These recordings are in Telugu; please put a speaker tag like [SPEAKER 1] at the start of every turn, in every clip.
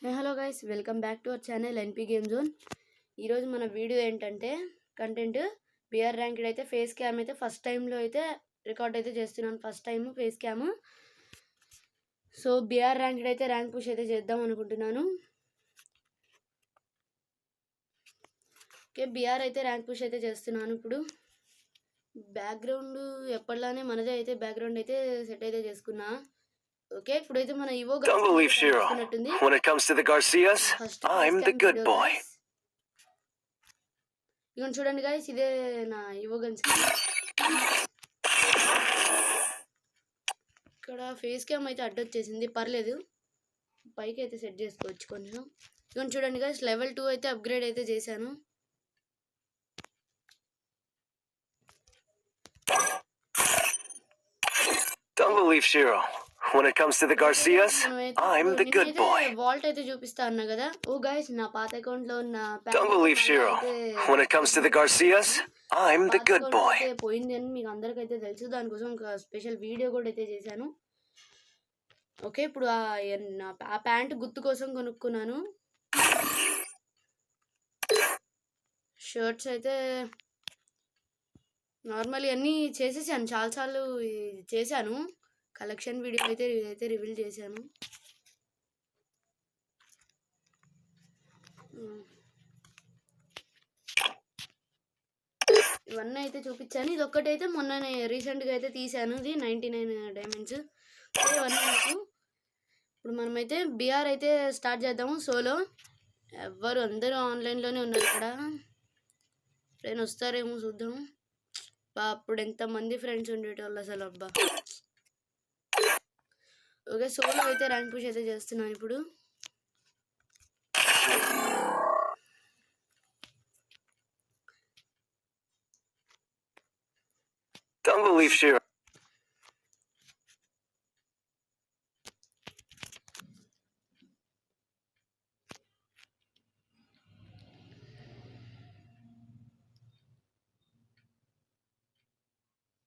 [SPEAKER 1] Hello guys, welcome back to our channel NP game zone. ఈరోజు మన వీడియో ఏంటంటే కంటెంట్ బిఆర్ ర్యాంక్డ్ అయితే ఫేస్ క్యామ్ అయితే ఫస్ట్ టైంలో అయితే రికార్డ్ అయితే చేస్తున్నాను. First time face cam. So BR ranked అయితే ర్యాంక్ పుష్ అయితే చేద్దాం అనుకుంటున్నాను. ఓకే, బిఆర్ అయితే ర్యాంక్ పుష్ అయితే చేస్తున్నాను. ఇప్పుడు బ్యాక్గ్రౌండ్ ఎప్పటిలానే మనదే అయితే బ్యాక్గ్రౌండ్ అయితే సెట్ అయితే చేసుకున్నా. ఓకే, ఇప్పుడైతే మన ఇవో
[SPEAKER 2] Don't believe Shiro. When it comes to the Garcias, I'm the good boy.
[SPEAKER 1] ఇగో చూడండి గైస్, ఇదే నా ఇవో గన్స్. ఇక్కడ ఫేస్ క్యామ్ అయితే అడ్డొచ్చేసింది, పర్లేదు, పైకి అయితే సెట్ చేసుకోవచ్చు కొంచెం. ఇగో చూడండి గైస్, లెవెల్ 2 అయితే అప్గ్రేడ్ అయితే చేశాను.
[SPEAKER 2] Don't believe Shiro. When it comes to the Garcias, I'm the good boy.
[SPEAKER 1] Vault అయితే చూపిస్తా అన్నా కదా. ఓ గైస్, నా పాత అకౌంట్ లో ఉన్న
[SPEAKER 2] Don't believe Shiro. When it comes to the Garcias, I'm the good boy.
[SPEAKER 1] పోయింది అని మీకు అందరికైతే తెలుసు. దానికోసం ఒక స్పెషల్ వీడియో కూడా అయితే చేశాను. ఓకే, ఇప్పుడు ఆ ప్యాంట్ గుర్తు కోసం కొనుక్కున్నాను. షర్ట్స్ అయితే నార్మల్లీ అన్నీ చేసేసాను, చాలాసార్లు చేశాను. కలెక్షన్ వీడియో అయితే రివీల్ చేశాను. ఇవన్నీ అయితే చూపించాను. ఇది ఒక్కటైతే మొన్న రీసెంట్గా అయితే తీసాను. ఇది 99 డైమండ్స్. ఇవన్నీ నాకు. ఇప్పుడు మనమైతే బిఆర్ అయితే స్టార్ట్ చేద్దాము. సోలో అందరూ ఆన్లైన్లోనే ఉన్నారు. ఇక్కడ ఫ్రెండ్ వస్తారేమో చూద్దాము. అప్పుడు ఎంతమంది ఫ్రెండ్స్ ఉండేటోళ్ళు అసలు, అబ్బా. ఓకే, సోలో అయితే ర్యాంక్ పుష్ అయితే చేస్తున్నాను ఇప్పుడు.
[SPEAKER 2] Don't believe Shiro.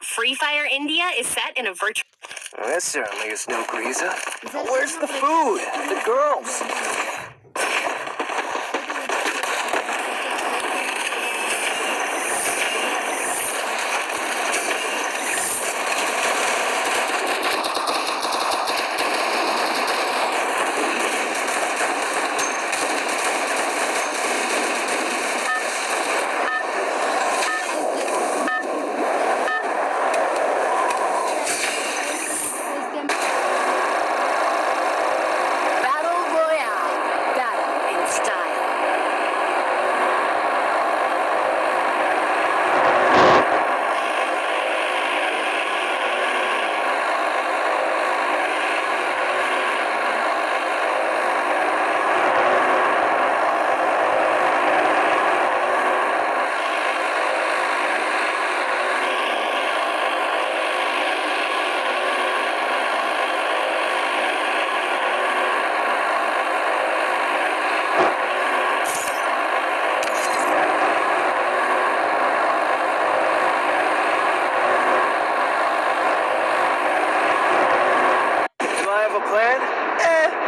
[SPEAKER 3] Free Fire India is set in a virtual...
[SPEAKER 2] That certainly is no Griza. Where's the food? The girls?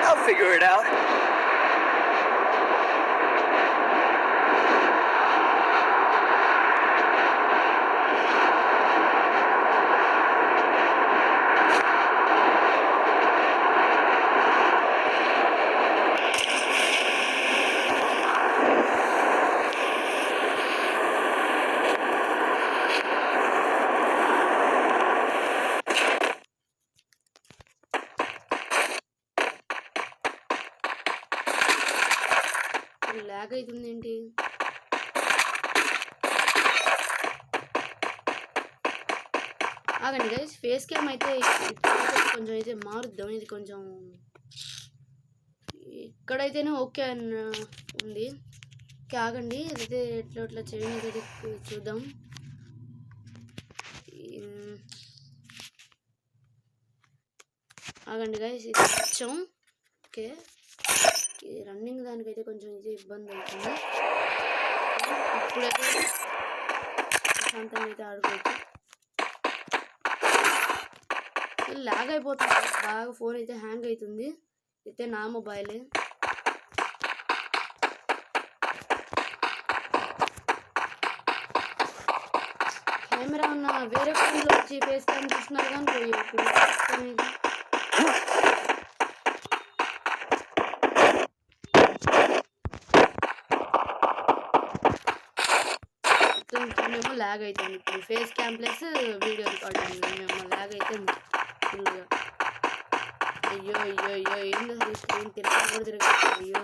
[SPEAKER 2] I'll figure it out.
[SPEAKER 1] Lag అవుతుంది ఏంటి? ఆగండి గైస్, ఫేస్ క్యామ్ అయితే కొంచెం అయితే మారుద్దాం. ఇది కొంచెం ఇక్కడైతేనే ఓకే ఉంది. ఆగండి, అదైతే ఎట్లా చేయండి, అది చూద్దాం. ఆగండి గైస్, ఇది కొంచెం ఓకే. రన్నింగ్ దానికైతే కొంచెం ఇది ఇబ్బంది అవుతుంది. ఇప్పుడైతే ప్రశాంతంగా అయితే ఆడుకోవచ్చు. లాగ్ అయిపోతుంది బాగా, ఫోన్ అయితే హ్యాంగ్ అవుతుంది. అయితే నా మొబైలే. కెమెరా ఉన్న వేరే ఫోన్లో వచ్చి ఫేస్ క్యామ్ చూస్తున్నారు కానీ పోయి ఇప్పుడు మేము ల్యాగ్ అవుతుంది ఇప్పుడు face cam plus video recording మేము ల్యాగ్ అవుతుంది ఫుల్గా. అయ్యో అయ్యో అయ్యో ఏంది అసలు స్క్రీన్ తిరగదు అయ్యో.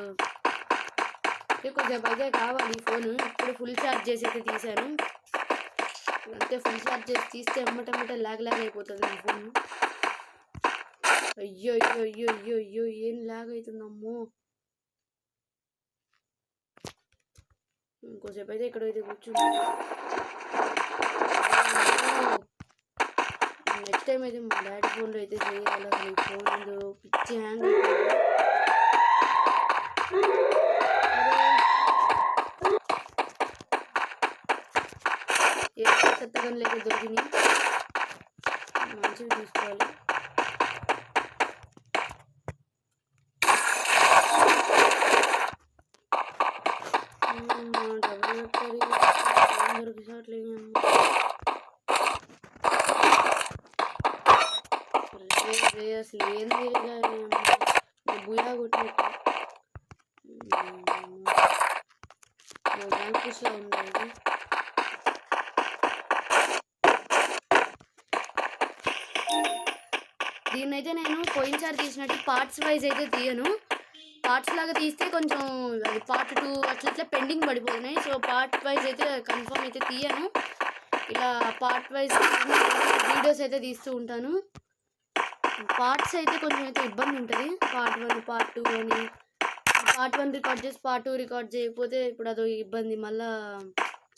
[SPEAKER 1] కొంచెం అయితే కావాలి ఫోన్. ఇప్పుడు ఫుల్ ఛార్జ్ చేసి అయితే తీశాను అంతే. ఫుల్ ఛార్జ్ చేసి తీస్తే ఎమ్మటమ్మట ల్యాగ్ అయిపోతుంది నా ఫోన్. అయ్యో అయ్యో అయ్యో అయ్యో అయ్యో ఏం ల్యాగ్ అవుతుందమ్మో. ఇంకోసేపు అయితే ఇక్కడైతే కూర్చుంది. నెక్స్ట్ టైం అయితే మా డాడీ ఫోన్లో అయితే చేయాలి. అసలు ఈ ఫోన్ పిచ్చి హ్యాంగ్ అవుతుంది. ఏ చెత్తగా లేక దొరికినాయి మంచిగా తీసుకోవాలి. అసలు ఏంది బుయా కొట్టినట్టు బ్యాంక్ పుష్లా ఉందండి. దీన్నైతే నేను పోయినసారి తీసినట్టు పార్ట్స్ వైజ్ అయితే తీయను. పార్ట్స్ లాగా తీస్తే కొంచెం అది పార్ట్ 2 అట్లా పెండింగ్ పడిపోతున్నాయి. సో పార్ట్ వైజ్ అయితే కన్ఫర్మ్ అయితే తీయను. ఇలా పార్ట్ వైజ్ వీడియోస్ అయితే తీస్తూ ఉంటాను. పార్ట్స్ అయితే కొంచెం అయితే ఇబ్బంది ఉంటుంది. పార్ట్ 1 పార్ట్ 2 అని పార్ట్ 1 రికార్డ్ చేసి పార్ట్ 2 రికార్డ్ చేయకపోతే ఇప్పుడు అదో ఇబ్బంది. మళ్ళీ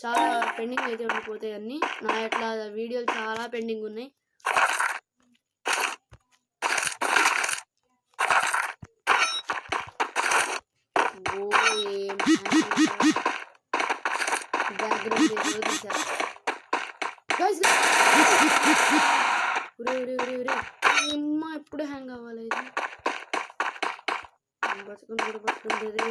[SPEAKER 1] చాలా పెండింగ్ అయితే ఉండిపోతాయి అన్నీ. నా అట్లా వీడియోలు చాలా పెండింగ్ ఉన్నాయి. బ్యాక్గ్రౌండ్ అమ్మ ఎప్పుడు హ్యాంగ్ అవ్వాలి ఇది బతుకుని కూడా పట్టుకుంటుంది.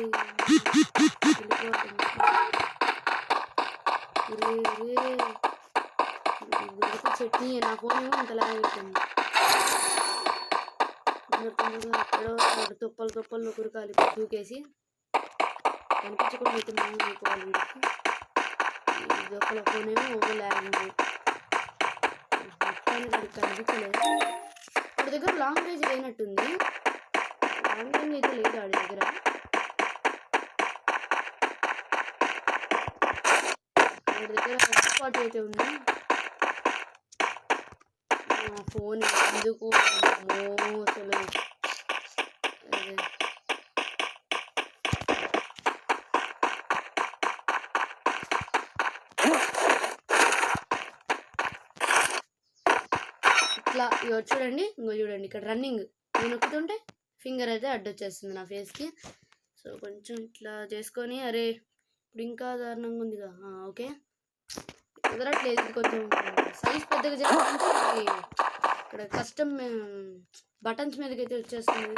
[SPEAKER 1] చట్నీ నా ఫోన్ ఏమో అంతలాగా అవుతుంది. ఎక్కడో తుప్పలు కురకాలి దూకేసి కనిపించకుండా అయితే మనం అయిపోవాలి. వీడికి ఇది ఒకళ్ళ ఫోన్ ఏమో ఓవర్ ల్యాగింగ్ మొత్తానికి కనిపించలేదు. వాడి దగ్గర లాంగ్ రేంజ్ లేనట్టుంది. లాంగ్ రేంజ్ అయితే లేదు వాడి దగ్గర. వాడి దగ్గర హాట్స్పాట్ అయితే ఉంది. ఫోన్ ఎందుకు అసలు ఇట్లా చూడండి. ఇంకో చూడండి ఇక్కడ రన్నింగ్ నేను నొక్కుతుంటే ఫింగర్ అయితే అడ్డొచ్చేస్తుంది నా ఫేస్కి. సో కొంచెం ఇట్లా చేసుకొని అరే ఇప్పుడు ఇంకా దారుణంగా ఉందిగా. ఓకే కుదరట్లేదు. ఇది కొంచెం సైజ్ పెద్దగా చేయాలంటే ఇక్కడ కస్టమ్ బటన్స్ మీదకి అయితే వచ్చేస్తుంది.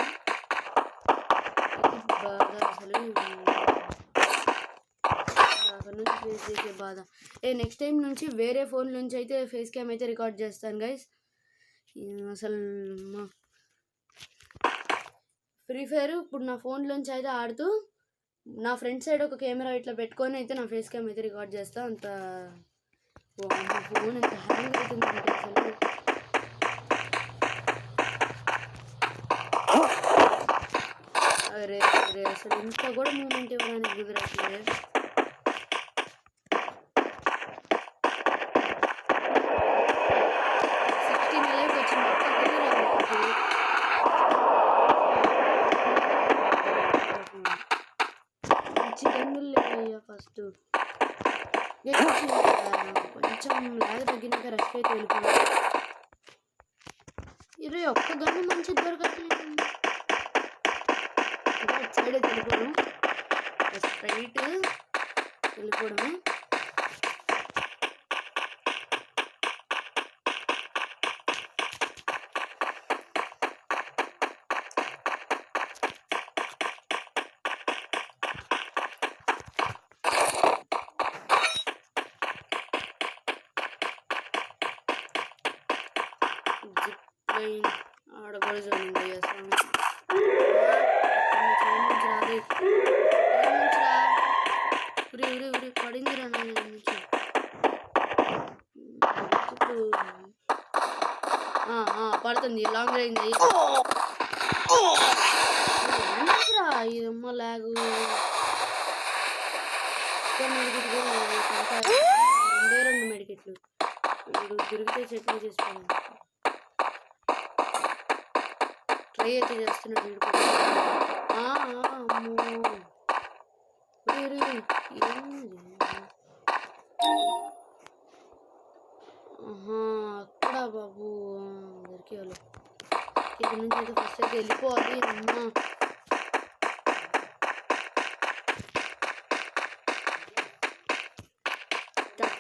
[SPEAKER 1] బాధ అసలు నుంచి ఫేస్ చేసే బాధ. నెక్స్ట్ టైం నుంచి వేరే ఫోన్ నుంచి అయితే ఫేస్ క్యామ్ అయితే రికార్డ్ చేస్తాను గైస్. అసలు ఫ్రీ ఫైర్ ఇప్పుడు నా ఫోన్లోంచి అయితే ఆడుతూ నా ఫ్రంట్ సైడ్ ఒక కెమెరా ఇట్లా పెట్టుకొని అయితే నా ఫేస్ క్యామ్ అయితే రికార్డ్ చేస్తా. అంత ఫోన్ ఎంత హ్యాంగ్ అవుతుంది అంటే అసలు అరే అరే అసలు ఇంత కూడా మూమెంట్ ఇవ్వడానికి కుదరట్లేదు. ఫస్ట్ కొంచెం లాగ్ తగ్గినాక రష్ అయితే వెళ్ళిపోయింది. ఇరవై ఒక్క గన్ను మంచి దొరకట్లేదు. సైడ్ అయితే వెళ్ళిపోవడం స్ట్రైట్ వెళ్ళిపోవడమే. ఆడగోడ జరిగింది అసలు పడిందిరా నుంచి పడుతుంది లాంగ్ రేంజ్ అయ్యిరా ఇదమ్మ లాగు మెడికెట్ రెండు మెడికెట్లు దొరికితే చట్నీ చేసుకోవాలి ట్రై అయితే చేస్తున్నాడు అక్కడ బాబు దొరికే వాళ్ళు ఇక్కడ నుంచి అయితే ఫస్ట్ అయితే వెళ్ళిపోవాలి అమ్మ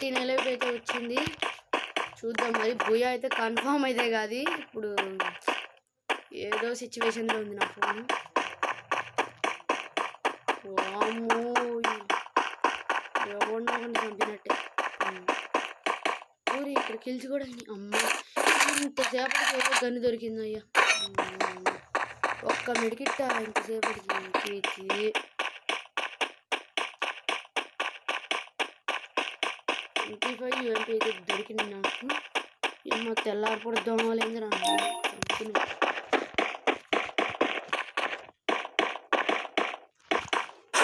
[SPEAKER 1] 13 లైవ్ అయితే వచ్చింది చూద్దాం మరి బుయా అయితే కన్ఫర్మ్ అయితే కాదు ఇప్పుడు ఏదో సిచ్యువేషన్లో ఉంది నా ఫోన్ వామ్మో ఎవరినో చంపినట్టే ఊరి ఇక్కడ కిల్స్ కూడా అమ్మ ఇంతసేపటికి ఏదో గన్ను దొరికింది అయ్యా ఒక్క మెడికిట్ట ఇంతసేపటికి 25 UMP అయితే దొరికింది నాకు ఏమో తెల్లారిపూట దొంగలేంది రా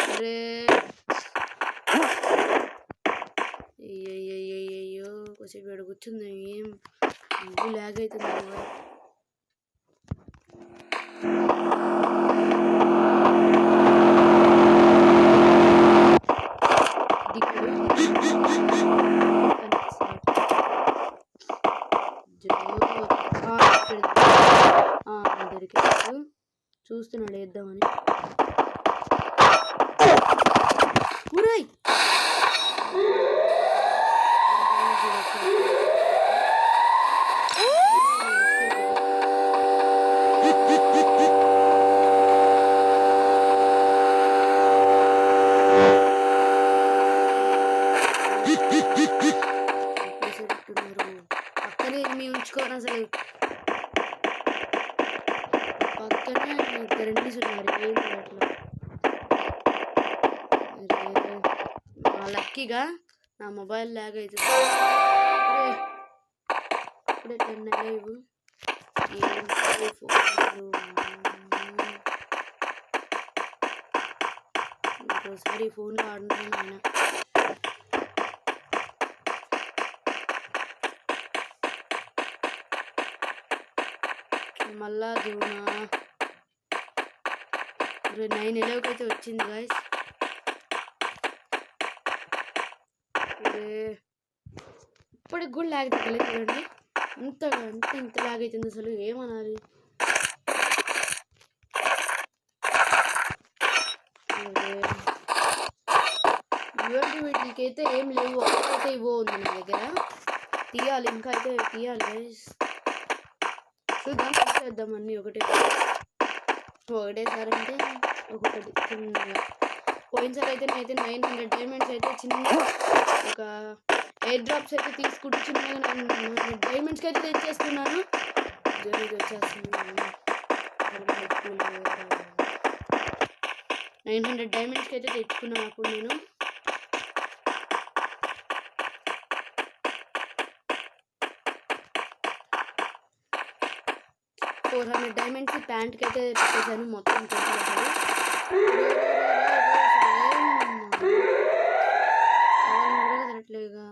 [SPEAKER 1] అరే అయ్యో కొంచెం ఇక్కడ కూర్చుంది ఏం లాగ్ అవుతుంది దొరికాడు చూస్తున్నాడు వేద్దామని ఊరాయ్ పక్కనే మేము ఉంచుకోరు అసలు పక్కనే ఇద్దరు ఉన్నారు ఏంటి అట్లా లక్కీగా నా మొబైల్ లాగ్ అవుతుంది ఇప్పుడే 10 లైవ్ ఇంకోసారి ఫోన్లో ఆడుతున్నాను ఆయన మళ్ళా జూనా 9 అయితే వచ్చింది గాయస్ ఇప్పటికి కూడా లాగ్ తగ్గలేదు చూడండి ఇంత లాగ్ అవుతుంది అసలు ఏమనాలి వీటికి అయితే ఏం లేవు ఒకటైతే ఇవో ఉంది నా దగ్గర తీయాలి ఇంకా అయితే తీయాలి గైస్ చూద్దాం చేద్దాం అన్నీ ఒకటేసారి అంటే ఒకటి చిన్నగా పోయినసారి అయితే నేనైతే 900 డైమండ్స్ అయితే చిన్నగా ఒక ఎయిర్ డ్రాప్స్ అయితే తీసుకుంటూ చిన్నగా 900 డైమండ్స్కి అయితే తెచ్చేస్తున్నాను జల్దీ వచ్చేస్తుంది 900 డైమండ్స్కి అయితే తెచ్చుకున్నాను అప్పుడు నేను 400 డైమండ్స్ ప్యాంట్కి అయితే పెట్టేసాను మొత్తం కదలట్లేగా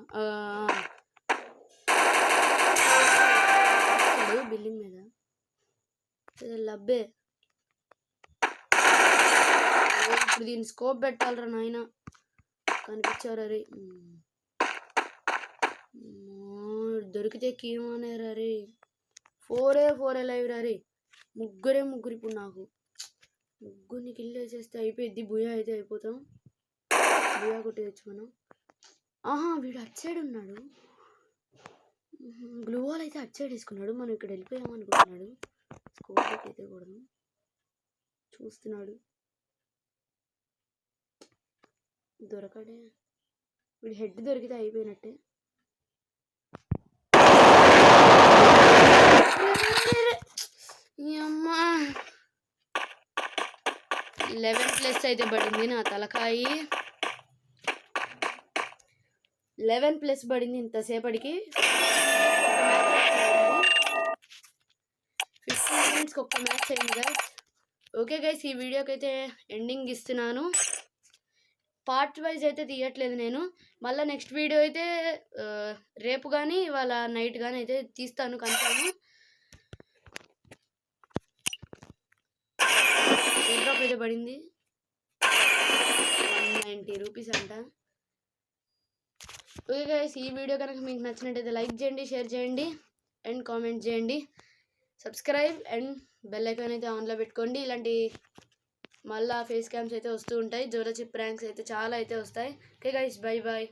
[SPEAKER 1] బిల్డింగ్ మీద లబ్బే ఇప్పుడు దీన్ని స్కోప్ పెట్టాలరా నాయన కనిపించారు అరే దొరికితే కీమనేరా రే 4 లైవ్ రే ముగ్గురు ఇప్పుడు నాకు ముగ్గురిని కిల్ చేసేస్తే అయిపోయింది బుయా అయితే అయిపోతాం బుయా కొట్టేయచ్చు మనం వీడు అటు సైడ్ ఉన్నాడు గ్లూ వాల్ అయితే అటు సైడ్ వేసుకున్నాడు మనం ఇక్కడ వెళ్ళిపోయామనుకుంటున్నాడు స్కోప్ అయితే కూడదు చూస్తున్నాడు దొరకడే వీడు హెడ్ దొరికితే అయిపోయినట్టే అమ్మా 11+ అయితే పడింది నా తలకాయి. 11+ పడింది ఇంతసేపటికి. 15 మినిట్స్కి ఒక్క మ్యాచ్ అయింది గైస్. ఓకే గైస్, ఈ వీడియోకి అయితే ఎండింగ్ ఇస్తున్నాను. పార్ట్ వైజ్ అయితే తీయట్లేదు నేను. మళ్ళీ నెక్స్ట్ వీడియో అయితే రేపు కానీ ఇవాళ నైట్ కానీ అయితే తీస్తాను కన్ఫర్మ్. డ్రాప్ అయితే పడింది 190 రూపీస్ అంట. ఓకే గైస్, ఈ వీడియో కనుక మీకు నచ్చినట్టయితే లైక్ చేయండి, షేర్ చేయండి అండ్ కామెంట్ చేయండి. సబ్స్క్రైబ్ అండ్ బెల్ ఐకాన్ అయితే ఆన్లో పెట్టుకోండి. ఇలాంటి మళ్ళీ ఫేస్ క్యామ్స్ అయితే వస్తూ ఉంటాయి. జోలో చిప్ ర్యాంక్స్ అయితే చాలా అయితే వస్తాయి. Okay guys, bye bye.